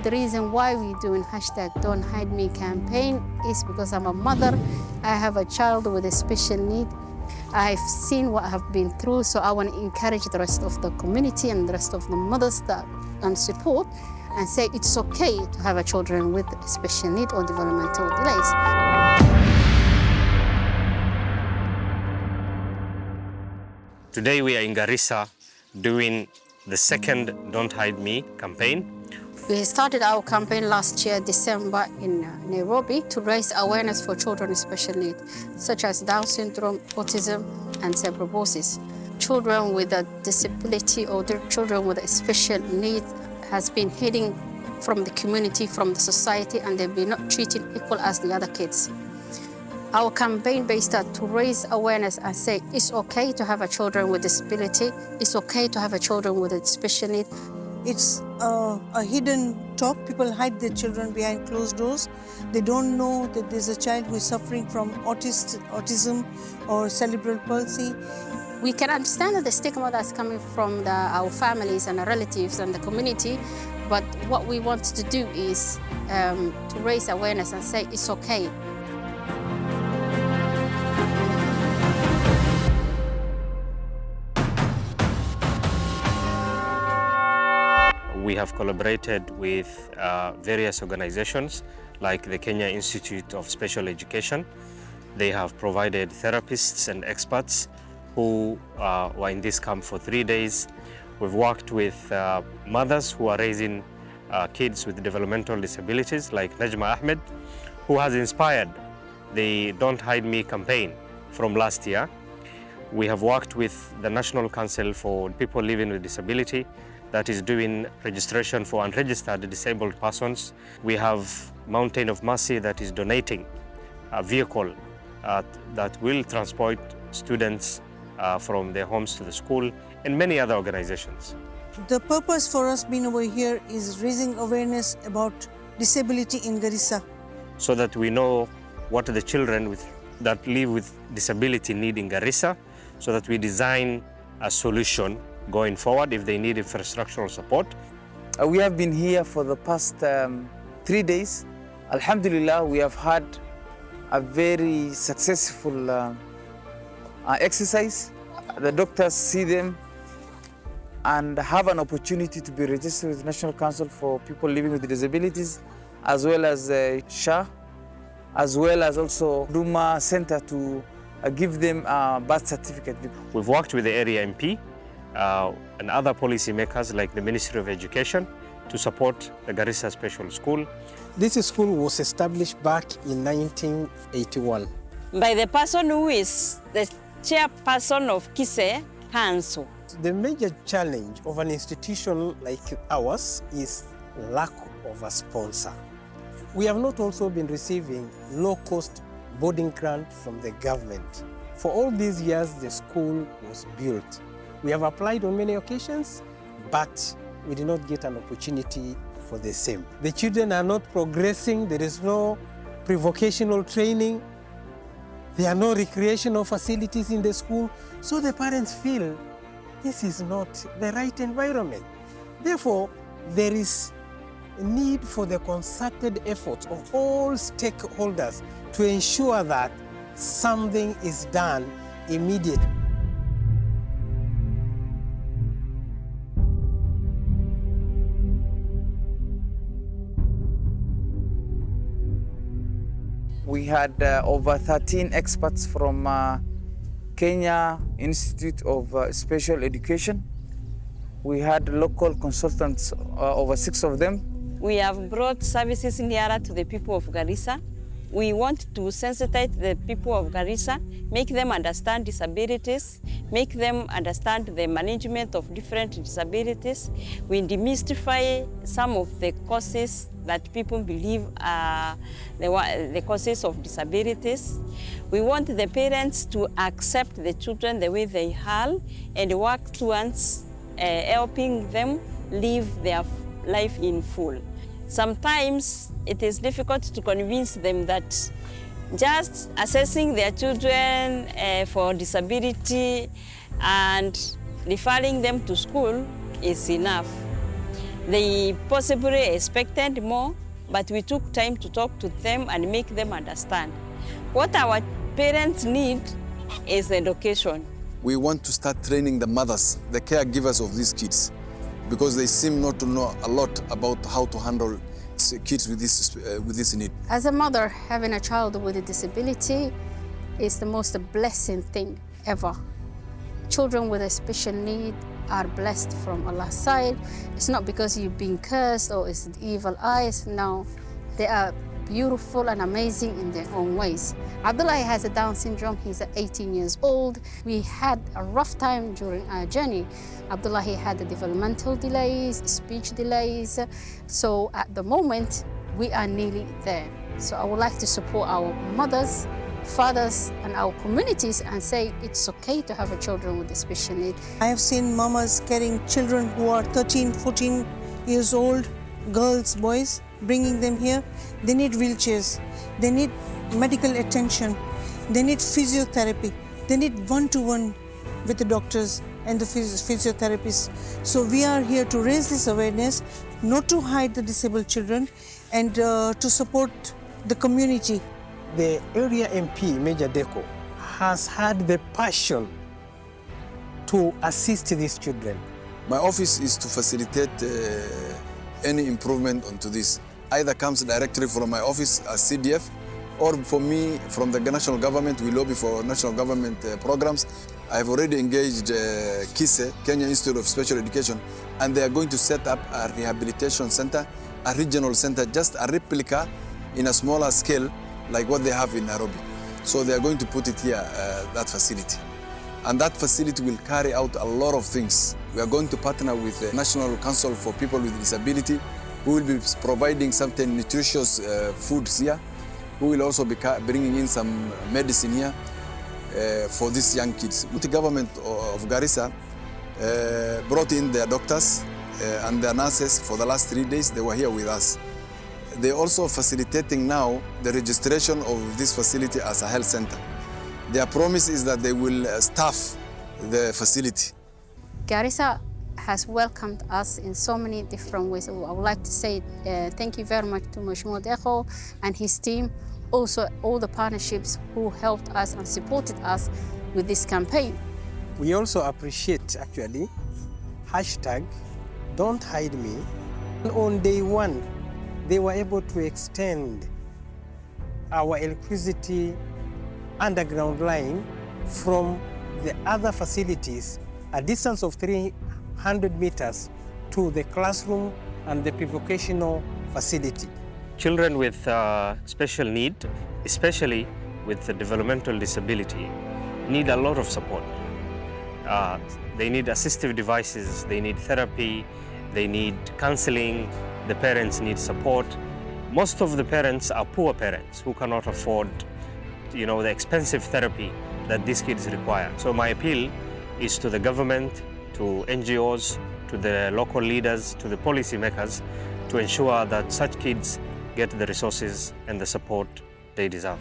the reason why we're doing #Don'tHideMe campaign is because I'm a mother. I have a child with a special need. I've seen what I've been through, so I want to encourage the rest of the community and the rest of the mothers that can support and say it's okay to have a children with special need or developmental delays. Today we are in Garissa doing the second Don't Hide Me campaign. We started our campaign last year, December, in Nairobi to raise awareness for children with special needs, such as Down syndrome, autism, and cerebral palsy. Children with a disability or children with a special need has been hidden from the community, from the society, and they've been not treated equal as the other kids. Our campaign based on to raise awareness and say it's okay to have a children with disability, it's okay to have a children with a special need. It's a hidden talk. People hide their children behind closed doors. They don't know that there's a child who is suffering from autism or cerebral palsy. We can understand the stigma that's coming from our families and our relatives and the community, but what we want to do is to raise awareness and say it's okay. We have collaborated with various organizations like the Kenya Institute of Special Education. They have provided therapists and experts who were in this camp for 3 days. We've worked with mothers who are raising kids with developmental disabilities like Najma Ahmed, who has inspired the Don't Hide Me campaign from last year. We have worked with the National Council for People Living with Disability that is doing registration for unregistered disabled persons. We have Mountain of Mercy that is donating a vehicle that will transport students from their homes to the school, and many other organizations. The purpose for us being over here is raising awareness about disability in Garissa. So that we know what the children that live with disability need in Garissa, so that we design a solution going forward if they need infrastructural support. We have been here for the past 3 days. Alhamdulillah, we have had a very successful exercise. The doctors see them and have an opportunity to be registered with the National Council for People Living with Disabilities, as well as SHA, as well as also Duma Center to give them a birth certificate. We've worked with the area MP and other policymakers like the Ministry of Education to support the Garissa Special School. This school was established back in 1981. By the person who is the chairperson of KISE Council. The major challenge of an institution like ours is lack of a sponsor. We have not also been receiving low-cost boarding grant from the government. For all these years, the school was built. We have applied on many occasions, but we did not get an opportunity for the same. The children are not progressing. There is no pre-vocational training. There are no recreational facilities in the school. So the parents feel this is not the right environment. Therefore, there is a need for the concerted efforts of all stakeholders to ensure that something is done immediately. We had over 13 experts from Kenya Institute of Special Education. We had local consultants, over 6 of them. We have brought services nearer to the people of Garissa. We want to sensitize the people of Garissa, make them understand disabilities, make them understand the management of different disabilities. We demystify some of the causes that people believe are the causes of disabilities. We want the parents to accept the children the way they are and work towards helping them live their life in full. Sometimes it is difficult to convince them that just assessing their children for disability and referring them to school is enough. They possibly expected more, but we took time to talk to them and make them understand. What our parents need is education. We want to start training the mothers, the caregivers of these kids, because they seem not to know a lot about how to handle kids with this need. As a mother, having a child with a disability is the most blessing thing ever. Children with a special need are blessed from Allah's side. It's not because you've been cursed or it's evil eyes. No, they are beautiful and amazing in their own ways. Abdullah has a Down syndrome. He's 18 years old. We had a rough time during our journey. Abdullah had developmental delays, speech delays. So at the moment, we are nearly there. So I would like to support our mothers, fathers, and our communities and say it's okay to have a children with a special need. I have seen mamas carrying children who are 13, 14 years old, girls, boys, bringing them here. They need wheelchairs, they need medical attention, they need physiotherapy, they need one-to-one with the doctors and the physiotherapists. So we are here to raise this awareness, not to hide the disabled children, and to support the community. The area MP, Major Dekow, has had the passion to assist these children. My office is to facilitate any improvement onto this. Either comes directly from my office as CDF, or for me, from the national government, we lobby for national government programs. I have already engaged KISE, Kenya Institute of Special Education, and they are going to set up a rehabilitation center, a regional center, just a replica in a smaller scale, like what they have in Nairobi. So they are going to put it here, that facility. And that facility will carry out a lot of things. We are going to partner with the National Council for People with Disability, who will be providing certain nutritious foods here, who will also be bringing in some medicine here for these young kids. The government of Garissa brought in their doctors and their nurses for the last 3 days. They were here with us. They're also facilitating now the registration of this facility as a health center. Their promise is that they will staff the facility. Garissa has welcomed us in so many different ways. I would like to say thank you very much to Hon Dekow and his team, also all the partnerships who helped us and supported us with this campaign. We also appreciate, actually, #Don'tHideMe. On day one, they were able to extend our electricity underground line from the other facilities, a distance of 300 meters, to the classroom and the pre-vocational facility. Children with special need, especially with a developmental disability, need a lot of support. They need assistive devices, they need therapy, they need counseling, the parents need support. Most of the parents are poor parents who cannot afford, the expensive therapy that these kids require. So my appeal is to the government, to NGOs, to the local leaders, to the policymakers, to ensure that such kids get the resources and the support they deserve.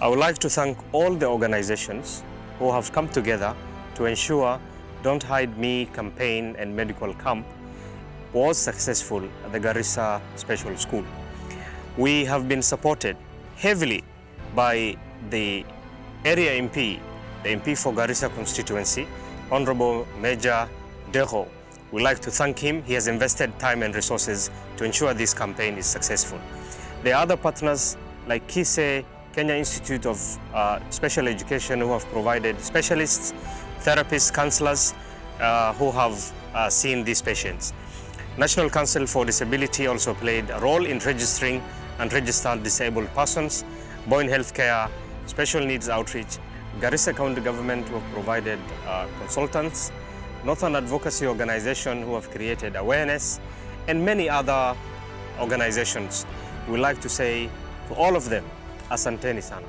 I would like to thank all the organizations who have come together to ensure Don't Hide Me campaign and medical camp was successful at the Garissa Special School. We have been supported heavily by the area MP, the MP for Garissa constituency, Honorable Major Dekow. We'd like to thank him. He has invested time and resources to ensure this campaign is successful. There are other partners like KISE, Kenya Institute of Special Education, who have provided specialists, therapists, counselors who have seen these patients. National Council for Disability also played a role in registering and registered disabled persons, Boyne Healthcare, Special Needs Outreach, Garissa County Government who have provided consultants, Northern Advocacy Organization who have created awareness, and many other organizations. We'd like to say to all of them, asanteni sana.